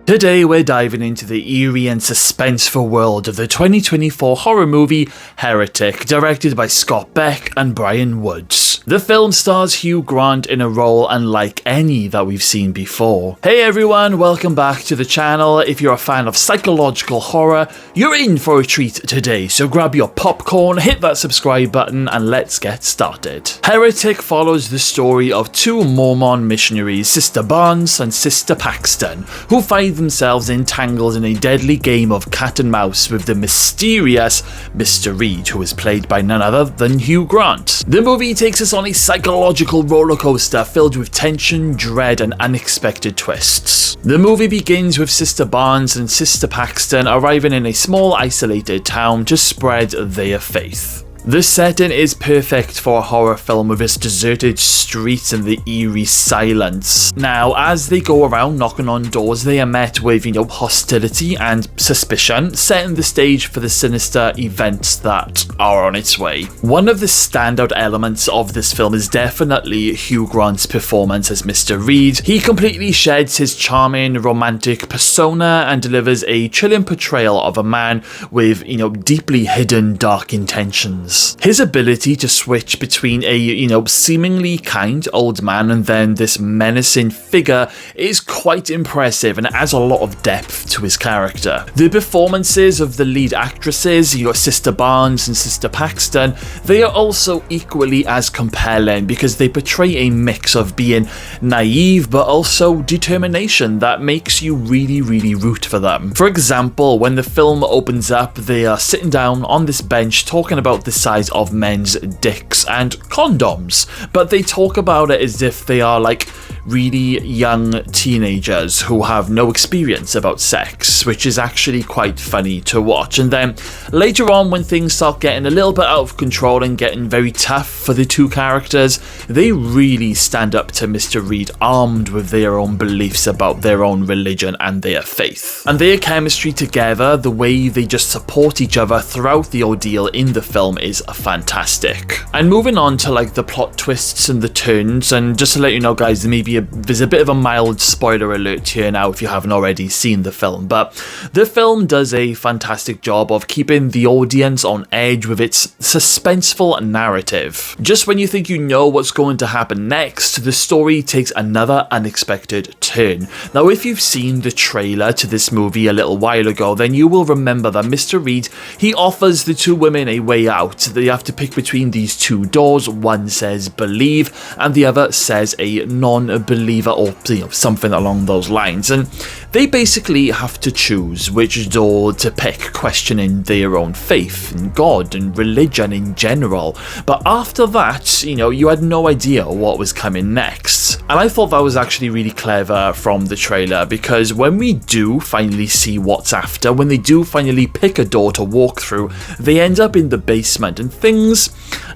Today we're diving into the eerie and suspenseful world of the 2024 horror movie Heretic, directed by Scott Beck and Brian Woods. The film stars Hugh Grant in a role unlike any that we've seen before. Hey everyone, welcome back to the channel. If you're a fan of psychological horror, you're in for a treat today, so grab your popcorn, hit that subscribe button, and let's get started. Heretic follows the story of two Mormon missionaries, Sister Barnes and Sister Paxton, who find themselves entangled in a deadly game of cat and mouse with the mysterious Mr. Reed, who is played by none other than Hugh Grant. The movie takes us on a psychological roller coaster filled with tension, dread, and unexpected twists. The movie begins with Sister Barnes and Sister Paxton arriving in a small isolated town to spread their faith. The setting is perfect for a horror film with its deserted streets and the eerie silence. Now, as they go around knocking on doors, they are met with, hostility and suspicion, setting the stage for the sinister events that are on its way. One of the standout elements of this film is definitely Hugh Grant's performance as Mr. Reed. He completely sheds his charming, romantic persona and delivers a chilling portrayal of a man with, deeply hidden dark intentions. His ability to switch between a, seemingly kind old man and then this menacing figure is quite impressive and adds a lot of depth to his character. The performances of the lead actresses, Sister Barnes and Sister Paxton, they are also equally as compelling because they portray a mix of being naive but also determination that makes you really root for them. For example, when the film opens up, they are sitting down on this bench talking about the size of men's dicks and condoms, but they talk about it as if they are like really young teenagers who have no experience about sex, which is actually quite funny to watch. And then later on, when things start getting a little bit out of control and getting very tough for the two characters, they really stand up to Mr. Reed armed with their own beliefs about their own religion and their faith. And their chemistry together, the way they just support each other throughout the ordeal in the film is fantastic. And moving on to the plot twists and the turns, and just to let you know guys, there's a bit of a mild spoiler alert here now if you haven't already seen the film, but the film does a fantastic job of keeping the audience on edge with its suspenseful narrative. Just when you think you know what's going to happen next, the story takes another unexpected turn. Now, if you've seen the trailer to this movie a little while ago, then you will remember that Mr. Reed, he offers the two women a way out. They have to pick between these two doors. One says believe and the other says a non-believer, or something along those lines, and they basically have to choose which door to pick, questioning their own faith and God and religion in general. But after that, you had no idea what was coming next. And I thought that was actually really clever from the trailer, because when we do finally see what's after, when they do finally pick a door to walk through, they end up in the basement and things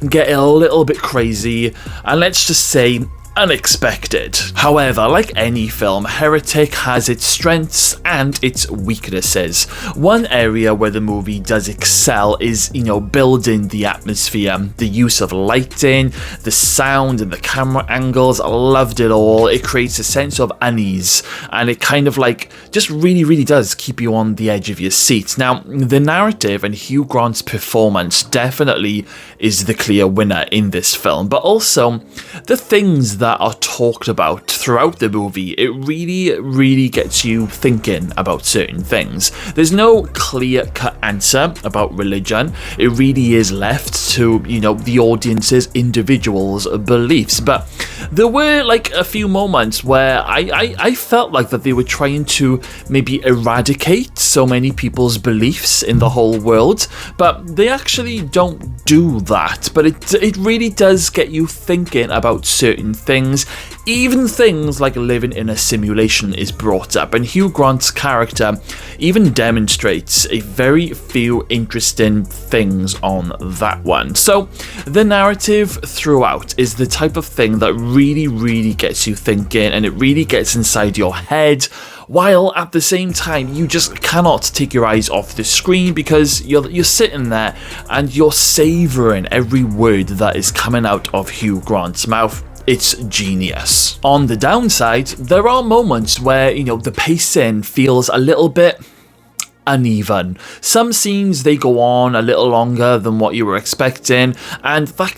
get a little bit crazy, and let's just say unexpected. However, like any film, Heretic has its strengths and its weaknesses. One area where the movie does excel is, building the atmosphere, the use of lighting, the sound and the camera angles. I loved it all. It creates a sense of unease, and it kind of just really does keep you on the edge of your seat. Now, the narrative and Hugh Grant's performance definitely is the clear winner in this film, but also the things that are talked about throughout the movie, it really gets you thinking about certain things. There's no clear-cut answer about religion. It really is left to, the audience's individual's beliefs. But there were a few moments where I felt like that they were trying to maybe eradicate so many people's beliefs in the whole world, but they actually don't do that. But it really does get you thinking about certain things. Even things like living in a simulation is brought up, and Hugh Grant's character even demonstrates a very few interesting things on that one. So the narrative throughout is the type of thing that really gets you thinking, and it really gets inside your head, while at the same time you just cannot take your eyes off the screen, because you're sitting there and you're savouring every word that is coming out of Hugh Grant's mouth. it's genius. On the downside, there are moments where, the pacing feels a little bit uneven. Some scenes, they go on a little longer than what you were expecting, and that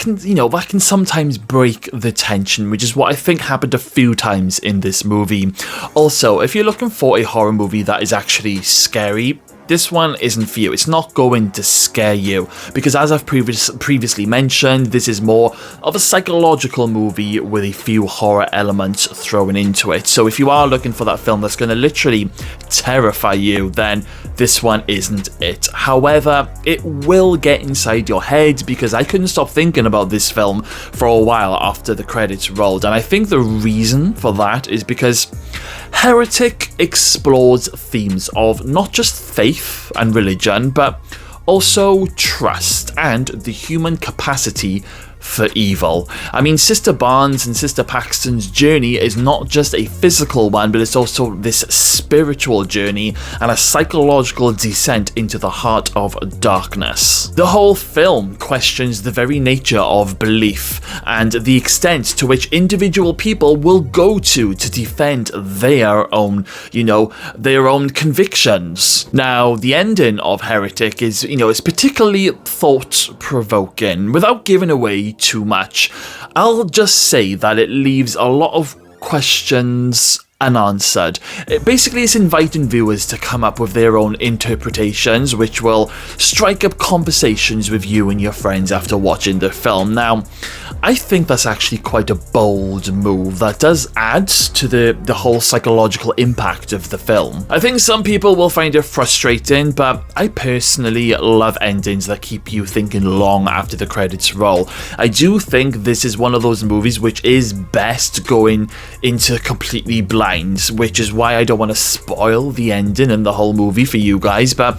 can sometimes break the tension, which is what I think happened a few times in this movie. Also, if you're looking for a horror movie that is actually scary, this one isn't for you. It's not going to scare you, because as I've previously mentioned, this is more of a psychological movie with a few horror elements thrown into it. So if you are looking for that film that's going to literally terrify you, then this one isn't it. However, it will get inside your head, because I couldn't stop thinking about this film for a while after the credits rolled, and I think the reason for that is because Heretic explores themes of not just faith and religion, but also trust and the human capacity for evil. I mean, Sister Barnes and Sister Paxton's journey is not just a physical one, but it's also this spiritual journey and a psychological descent into the heart of darkness. The whole film questions the very nature of belief and the extent to which individual people will go to defend their own, their own convictions. Now, the ending of Heretic is, is particularly thought-provoking. Without giving away too much, I'll just say that it leaves a lot of questions unanswered. Basically, it's inviting viewers to come up with their own interpretations, which will strike up conversations with you and your friends after watching the film. Now, I think that's actually quite a bold move that does add to the whole psychological impact of the film. I think some people will find it frustrating, but I personally love endings that keep you thinking long after the credits roll. I do think this is one of those movies which is best going into completely blind, which is why I don't want to spoil the ending and the whole movie for you guys, but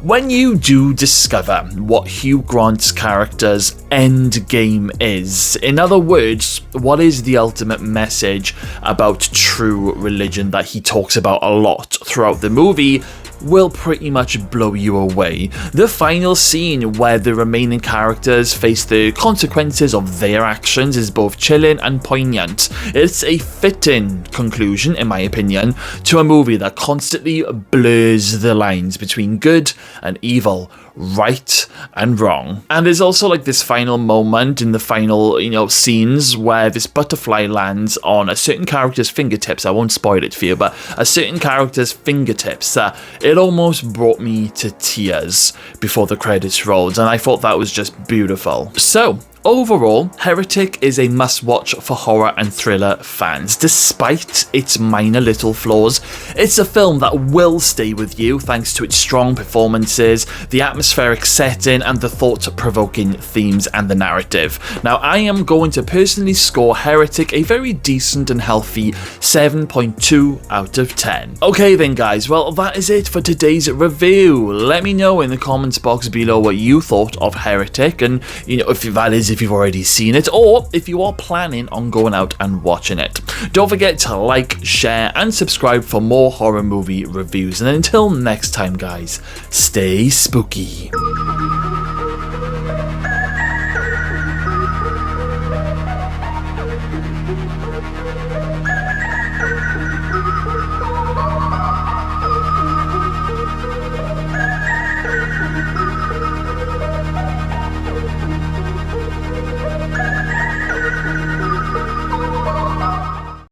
when you do discover what Hugh Grant's character's end game is, in other words, what is the ultimate message about true religion that he talks about a lot throughout the movie, will pretty much blow you away. The final scene where the remaining characters face the consequences of their actions is both chilling and poignant. It's a fitting conclusion, in my opinion, to a movie that constantly blurs the lines between good and evil, right and wrong. And there's also like this final moment in the final, scenes where this butterfly lands on a certain character's fingertips. I won't spoil it for you, but a certain character's fingertips. It almost brought me to tears before the credits rolled, and I thought that was just beautiful. So, overall, Heretic is a must-watch for horror and thriller fans. Despite its minor little flaws, it's a film that will stay with you thanks to its strong performances, the atmospheric setting, and the thought-provoking themes and the narrative. Now, I am going to personally score Heretic a very decent and healthy 7.2 out of 10. Okay then guys, well that is it for today's review. Let me know in the comments box below what you thought of Heretic, and if you've already seen it, or if you are planning on going out and watching it. Don't forget to like, share, and subscribe for more horror movie reviews. And until next time, guys, stay spooky.